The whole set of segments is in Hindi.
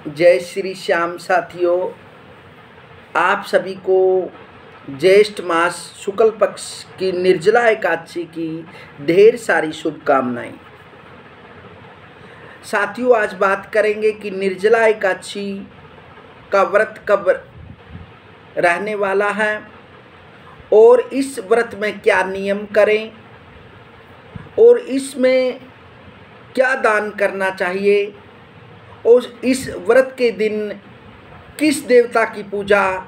जय श्री श्याम साथियों, आप सभी को ज्येष्ठ मास शुक्ल पक्ष की निर्जला एकादशी की ढेर सारी शुभकामनाएं। साथियों, आज बात करेंगे कि निर्जला एकादशी का व्रत कब रहने वाला है और इस व्रत में क्या नियम करें और इसमें क्या दान करना चाहिए और इस व्रत के दिन किस देवता की पूजा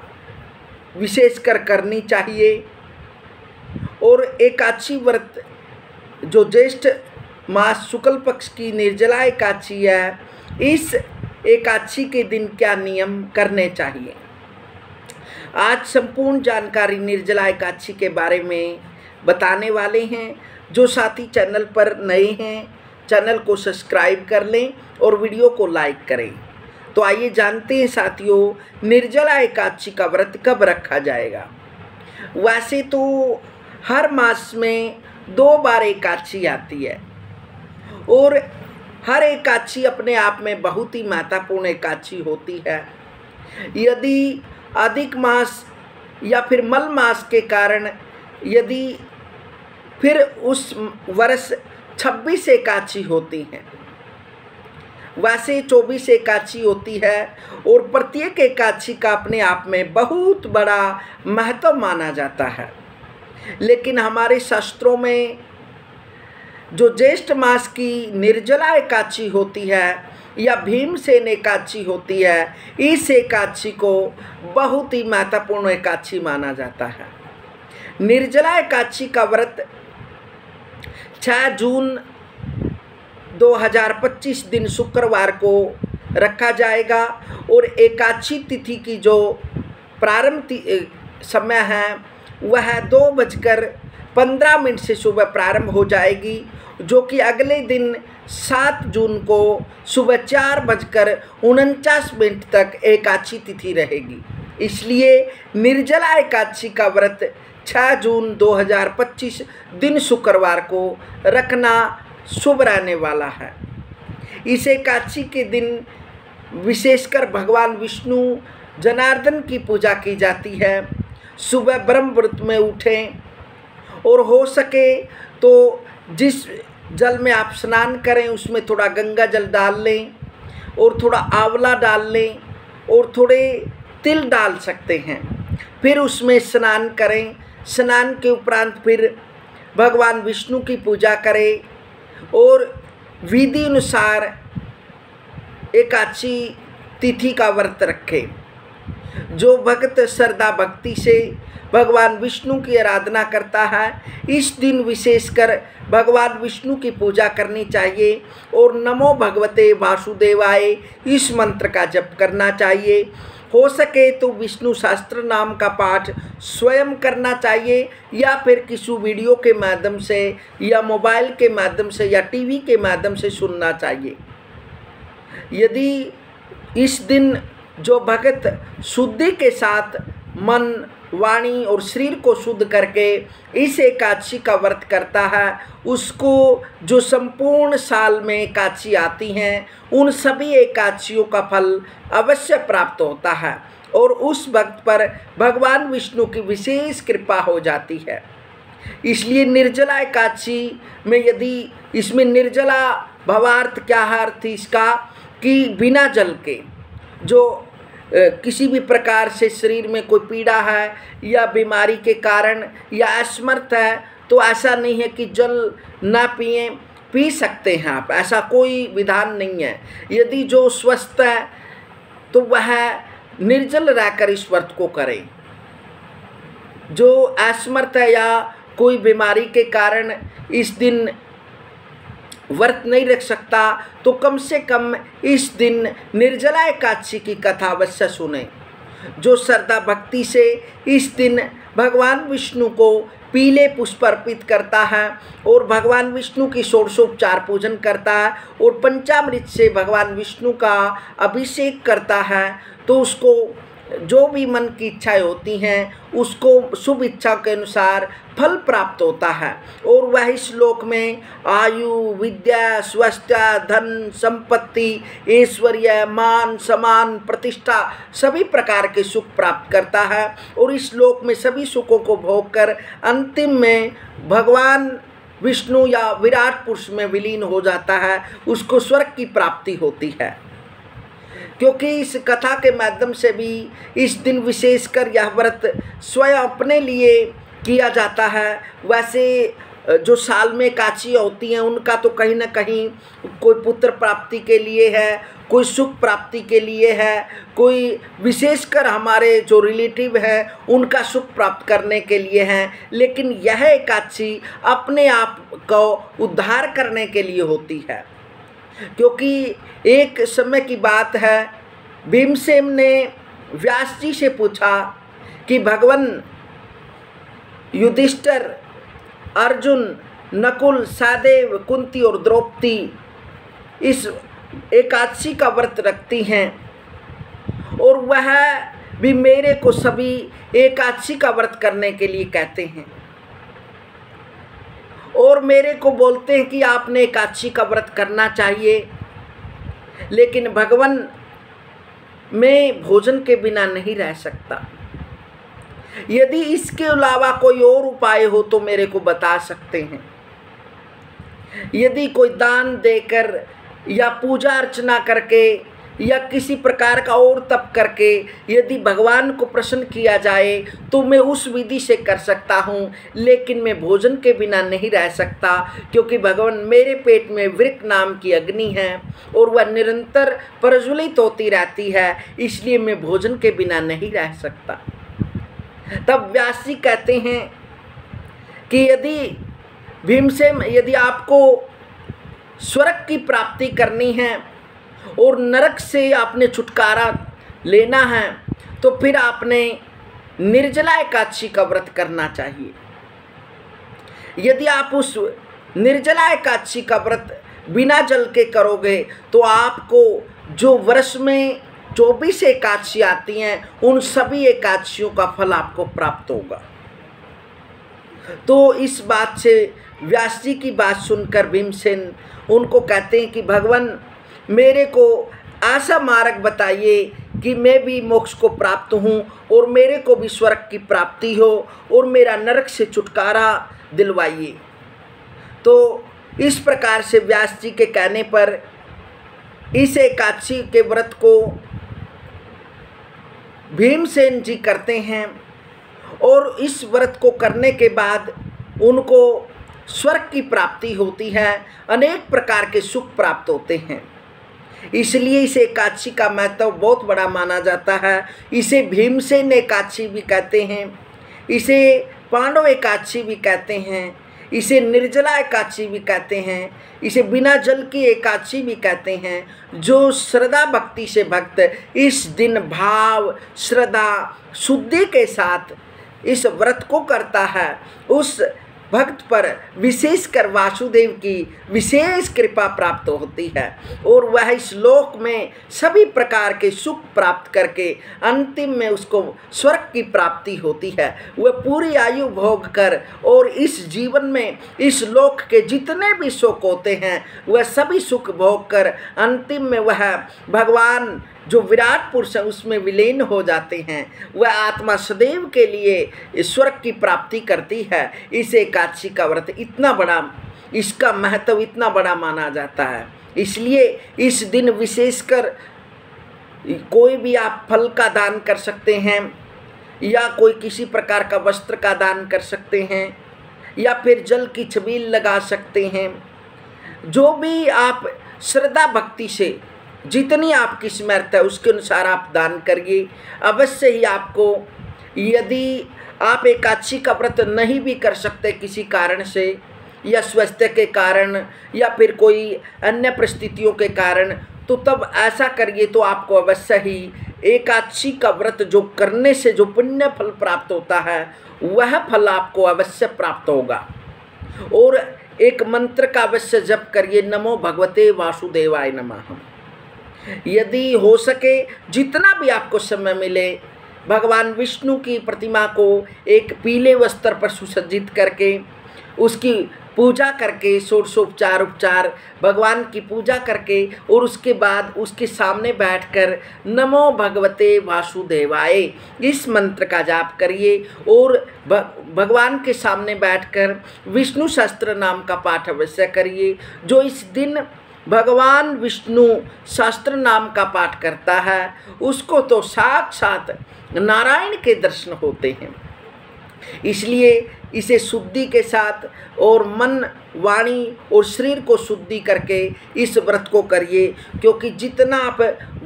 विशेषकर करनी चाहिए और एकादशी व्रत जो ज्येष्ठ मास शुक्ल पक्ष की निर्जला एकादशी है, इस एकादशी के दिन क्या नियम करने चाहिए। आज संपूर्ण जानकारी निर्जला एकादशी के बारे में बताने वाले हैं। जो साथी चैनल पर नए हैं, चैनल को सब्सक्राइब कर लें और वीडियो को लाइक करें। तो आइए जानते हैं साथियों, निर्जला एकादशी का व्रत कब रखा जाएगा। वैसे तो हर मास में 2 बार एकादशी आती है और हर एकादशी अपने आप में बहुत ही महत्वपूर्ण एकादशी होती है। यदि अधिक मास या फिर मल मास के कारण यदि फिर उस वर्ष 26 एकादशी होती हैं। वैसे 24 एकादशी होती है और प्रत्येक एकादशी का अपने आप में बहुत बड़ा महत्व माना जाता है। लेकिन हमारे शास्त्रों में जो ज्येष्ठ मास की निर्जला एकादशी होती है या भीमसेन एकादशी होती है, इस एकादशी को बहुत ही महत्वपूर्ण एकादशी माना जाता है। निर्जला एकादशी का व्रत 6 जून 2025 दिन शुक्रवार को रखा जाएगा और एकादशी तिथि की जो प्रारंभ समय है वह 2:15 से सुबह प्रारंभ हो जाएगी, जो कि अगले दिन 7 जून को सुबह 4:49 तक एकादशी तिथि रहेगी। इसलिए निर्जला एकादशी का व्रत 6 जून 2025 दिन शुक्रवार को रखना शुभ रहने वाला है। इस एकादशी के दिन विशेषकर भगवान विष्णु जनार्दन की पूजा की जाती है। सुबह ब्रह्म मुहूर्त में उठें और हो सके तो जिस जल में आप स्नान करें उसमें थोड़ा गंगा जल डाल लें और थोड़ा आंवला डाल लें और थोड़े तिल डाल सकते हैं। फिर उसमें स्नान करें। स्नान के उपरांत फिर भगवान विष्णु की पूजा करें और विधि अनुसार एकादशी तिथि का व्रत रखें। जो भक्त श्रद्धा भक्ति से भगवान विष्णु की आराधना करता है, इस दिन विशेषकर भगवान विष्णु की पूजा करनी चाहिए और नमो भगवते वासुदेवाय इस मंत्र का जप करना चाहिए। हो सके तो विष्णु सहस्त्र नाम का पाठ स्वयं करना चाहिए या फिर किसी वीडियो के माध्यम से या मोबाइल के माध्यम से या टीवी के माध्यम से सुनना चाहिए। यदि इस दिन जो भक्त शुद्धि के साथ मन, वाणी और शरीर को शुद्ध करके इस एकादशी का व्रत करता है, उसको जो संपूर्ण साल में एकादशी आती हैं उन सभी एकादशियों का फल अवश्य प्राप्त होता है और उस वक्त पर भगवान विष्णु की विशेष कृपा हो जाती है। इसलिए निर्जला एकादशी में यदि इसमें निर्जला भावार्थ क्या है, अर्थ इसका कि बिना जल के जो किसी भी प्रकार से शरीर में कोई पीड़ा है या बीमारी के कारण या असमर्थ है, तो ऐसा नहीं है कि जल ना पिए, पी सकते हैं आप, ऐसा कोई विधान नहीं है। यदि जो स्वस्थ है तो वह निर्जल रहकर इस व्रत को करें। जो असमर्थ है या कोई बीमारी के कारण इस दिन व्रत नहीं रख सकता, तो कम से कम इस दिन निर्जला एकादशी की कथा अवश्य सुने। जो श्रद्धा भक्ति से इस दिन भगवान विष्णु को पीले पुष्प अर्पित करता है और भगवान विष्णु की षोडशोपचार पूजन करता है और पंचामृत से भगवान विष्णु का अभिषेक करता है, तो उसको जो भी मन की इच्छाएं होती हैं उसको शुभ इच्छा के अनुसार फल प्राप्त होता है। और वह इस लोक में आयु, विद्या, स्वास्थ्य, धन, संपत्ति, ऐश्वर्य, मान, सम्मान, प्रतिष्ठा सभी प्रकार के सुख प्राप्त करता है। और इस लोक में सभी सुखों को भोग कर अंतिम में भगवान विष्णु या विराट पुरुष में विलीन हो जाता है, उसको स्वर्ग की प्राप्ति होती है। क्योंकि इस कथा के माध्यम से भी इस दिन विशेषकर यह व्रत स्वयं अपने लिए किया जाता है। वैसे जो साल में एकादशियाँ होती हैं उनका तो कहीं ना कहीं कोई पुत्र प्राप्ति के लिए है, कोई सुख प्राप्ति के लिए है, कोई विशेषकर हमारे जो रिलेटिव हैं उनका सुख प्राप्त करने के लिए हैं। लेकिन यह एकादशी अपने आप को उद्धार करने के लिए होती है। क्योंकि एक समय की बात है, भीमसेन ने व्यास जी से पूछा कि भगवान युधिष्ठिर, अर्जुन, नकुल, सहदेव, कुंती और द्रौपदी इस एकादशी का व्रत रखती हैं और वह भी मेरे को सभी एकादशी का व्रत करने के लिए कहते हैं और मेरे को बोलते हैं कि आपने एकादशी का व्रत करना चाहिए। लेकिन भगवान मैं भोजन के बिना नहीं रह सकता। यदि इसके अलावा कोई और उपाय हो तो मेरे को बता सकते हैं। यदि कोई दान देकर या पूजा अर्चना करके या किसी प्रकार का और तप करके यदि भगवान को प्रसन्न किया जाए तो मैं उस विधि से कर सकता हूँ, लेकिन मैं भोजन के बिना नहीं रह सकता। क्योंकि भगवान मेरे पेट में वृक्क नाम की अग्नि है और वह निरंतर प्रज्वलित होती रहती है, इसलिए मैं भोजन के बिना नहीं रह सकता। तब व्यास जी कहते हैं कि यदि भीमसेन, यदि आपको स्वर्ग की प्राप्ति करनी है और नरक से आपने छुटकारा लेना है तो फिर आपने निर्जला एकादशी का व्रत करना चाहिए। यदि आप उस निर्जला एकादशी का व्रत बिना जल के करोगे तो आपको जो वर्ष में 24 एकादशी आती हैं उन सभी एकादशियों का फल आपको प्राप्त होगा। तो इस बात से व्यास जी की बात सुनकर भीमसेन उनको कहते हैं कि भगवान मेरे को ऐसा मार्ग बताइए कि मैं भी मोक्ष को प्राप्त हूँ और मेरे को भी स्वर्ग की प्राप्ति हो और मेरा नरक से छुटकारा दिलवाइए। तो इस प्रकार से व्यास जी के कहने पर इस एकादशी के व्रत को भीमसेन जी करते हैं और इस व्रत को करने के बाद उनको स्वर्ग की प्राप्ति होती है, अनेक प्रकार के सुख प्राप्त होते हैं। इसलिए इस एकादशी का महत्व बहुत बड़ा माना जाता है। इसे भीमसेन एकादशी भी कहते हैं, इसे पांडव एकादशी भी कहते हैं, इसे निर्जला एकादशी भी कहते हैं, इसे बिना जल की एकादशी भी कहते हैं। जो श्रद्धा भक्ति से भक्त इस दिन भाव, श्रद्धा, शुद्धि के साथ इस व्रत को करता है उस भक्त पर विशेषकर वासुदेव की विशेष कृपा प्राप्त होती है और वह इस लोक में सभी प्रकार के सुख प्राप्त करके अंतिम में उसको स्वर्ग की प्राप्ति होती है। वह पूरी आयु भोग कर और इस जीवन में इस लोक के जितने भी सुख होते हैं वह सभी सुख भोग कर अंतिम में वह भगवान जो विराट पुरुष है उसमें विलीन हो जाते हैं। वह आत्मा सदैव के लिए स्वर्ग की प्राप्ति करती है। इस एकादशी का व्रत इतना बड़ा, इसका महत्व इतना बड़ा माना जाता है। इसलिए इस दिन विशेषकर कोई भी आप फल का दान कर सकते हैं या कोई किसी प्रकार का वस्त्र का दान कर सकते हैं या फिर जल की छबील लगा सकते हैं। जो भी आप श्रद्धा भक्ति से जितनी आपकी समर्थ है उसके अनुसार आप दान करिए। अवश्य ही आपको, यदि आप एकादशी का व्रत नहीं भी कर सकते किसी कारण से या स्वास्थ्य के कारण या फिर कोई अन्य परिस्थितियों के कारण, तो तब ऐसा करिए तो आपको अवश्य ही एकादशी का व्रत जो करने से जो पुण्य फल प्राप्त होता है वह फल आपको अवश्य प्राप्त होगा। और एक मंत्र का अवश्य जप करिए, नमो भगवते वासुदेवाय नमः। यदि हो सके जितना भी आपको समय मिले भगवान विष्णु की प्रतिमा को एक पीले वस्त्र पर सुसज्जित करके उसकी पूजा करके उपचार भगवान की पूजा करके और उसके बाद उसके सामने बैठकर नमो भगवते वासुदेवाय इस मंत्र का जाप करिए और भगवान के सामने बैठकर विष्णु सहस्त्र नाम का पाठ अवश्य करिए। जो इस दिन भगवान विष्णु सहस्त्र नाम का पाठ करता है उसको तो साक्षात नारायण के दर्शन होते हैं। इसलिए इसे शुद्धि के साथ और मन वाणी और शरीर को शुद्धि करके इस व्रत को करिए, क्योंकि जितना आप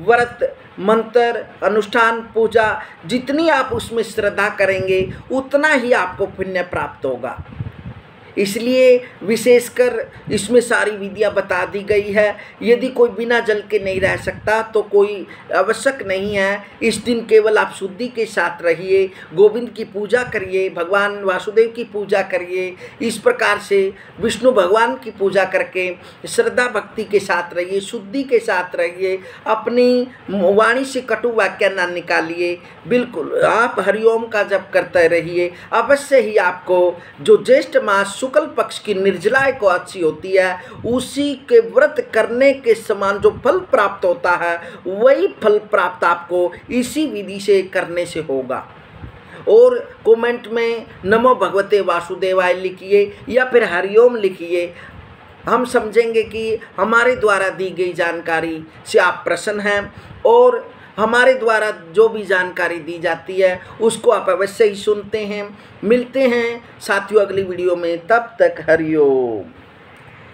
व्रत मंत्र अनुष्ठान पूजा जितनी आप उसमें श्रद्धा करेंगे उतना ही आपको पुण्य प्राप्त होगा। इसलिए विशेषकर इसमें सारी विधियां बता दी गई है। यदि कोई बिना जल के नहीं रह सकता तो कोई आवश्यक नहीं है। इस दिन केवल आप शुद्धि के साथ रहिए, गोविंद की पूजा करिए, भगवान वासुदेव की पूजा करिए। इस प्रकार से विष्णु भगवान की पूजा करके श्रद्धा भक्ति के साथ रहिए, शुद्धि के साथ रहिए, अपनी वाणी से कटु वाक्य ना निकालिए। बिल्कुल आप हरिओम का जप करते रहिए। अवश्य ही आपको जो ज्येष्ठ मास शुक्ल पक्ष की निर्जला एकादशी होती है उसी के व्रत करने के समान जो फल प्राप्त होता है वही फल प्राप्त आपको इसी विधि से करने से होगा। और कमेंट में नमो भगवते वासुदेवाय लिखिए या फिर हरिओम लिखिए। हम समझेंगे कि हमारे द्वारा दी गई जानकारी से आप प्रसन्न हैं और हमारे द्वारा जो भी जानकारी दी जाती है उसको आप अवश्य ही सुनते हैं। मिलते हैं साथियों अगली वीडियो में, तब तक हरिओम।